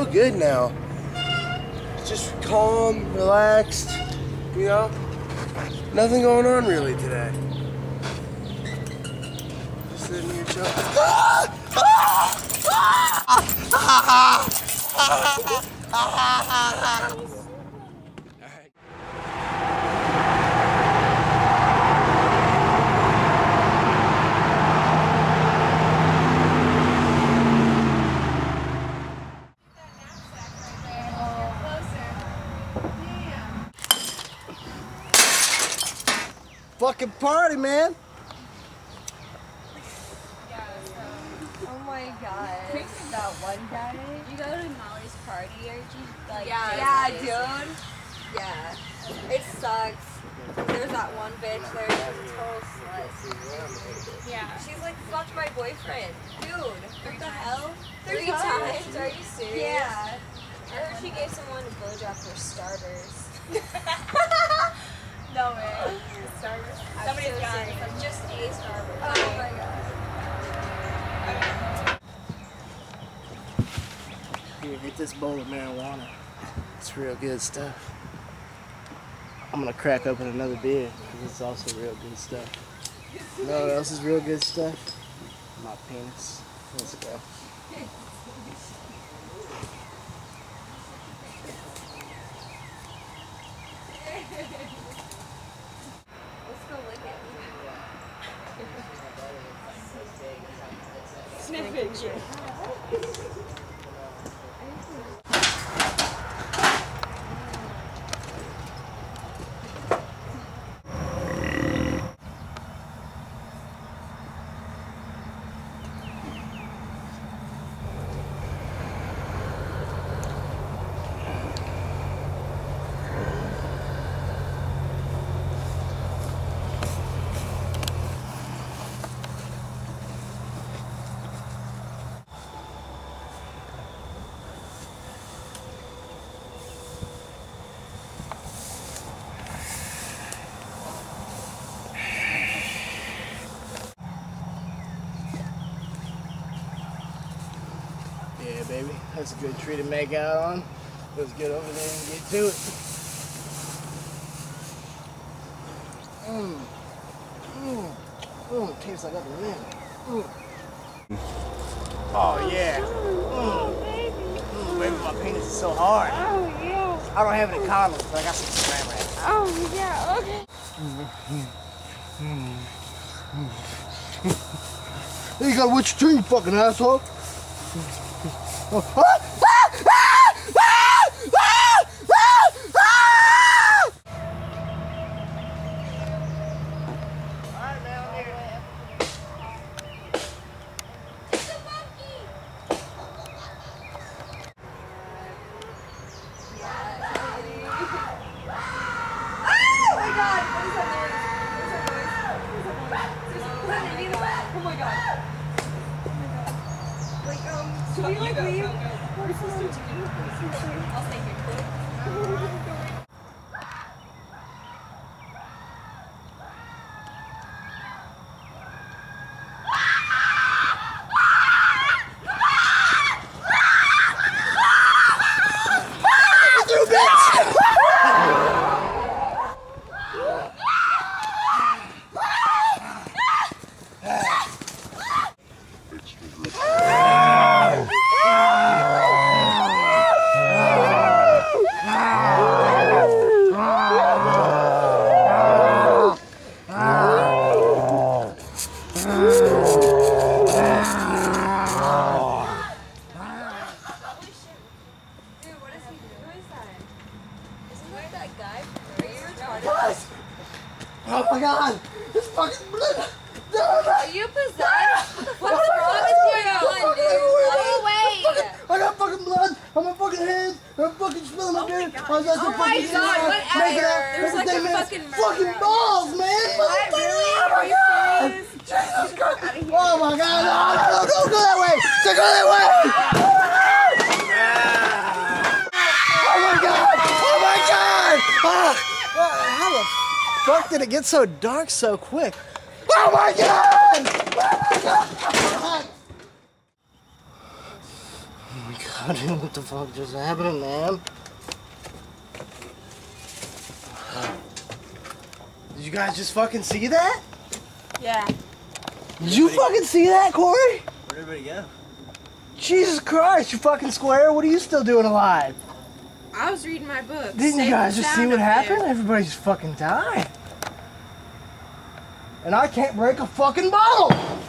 so good now. Just calm, relaxed, you know? Nothing going on really today. Just sitting here chilling. Fucking party, man. Oh my god. That one guy. Did you go to Molly's party or did you like? Yeah, dude. Yeah. It sucks. There's that one bitch there. She's a total slut. Yeah. She's like, fucked my boyfriend. Dude, what the hell? 3 times? Are you serious? Yeah. I heard she gave someone a blowjob for starters. No way. Starters. I'm Somebody's so dying. serious. Like just a starter. Oh my god. Here, get this bowl of marijuana. It's real good stuff. I'm gonna crack open another beer because it's also real good stuff. You know what else is real good stuff? My penis. Let's go. Let's go lick it. Sniff it. Yeah, baby. That's a good tree to make out on. Let's get over there and get to it. Tastes like upper limb. Oh, yeah. Baby, my penis is so hard. Oh yeah. I don't have any condoms, but I got some saran wrap. Oh yeah. Okay. You gotta watch your tree, you fucking asshole. Should we like leave? I'll stay here. Oh my god! It's fucking blood! Are you possessed? What's wrong with you? Dude? Go away! I got fucking blood on my fucking hands. I'm fucking spilling my beer. Oh my god, whatever. There's like a fucking murder. Fucking balls, man! What? Really? Oh my god! Jesus Christ! Oh my god! No, don't go that way! Don't go that way! Oh my god! Oh my god! How the fuck did it get so dark so quick? Oh my god! Oh my god! Oh my god! Dude, what the fuck just happened, man? Did you guys just fucking see that? Yeah. Did you fucking see that, Corey? Where'd everybody go? Jesus Christ, you fucking square. What are you still doing alive? I was reading my book. Didn't you guys just see what happened? Everybody just fucking died. And I can't break a fucking bottle.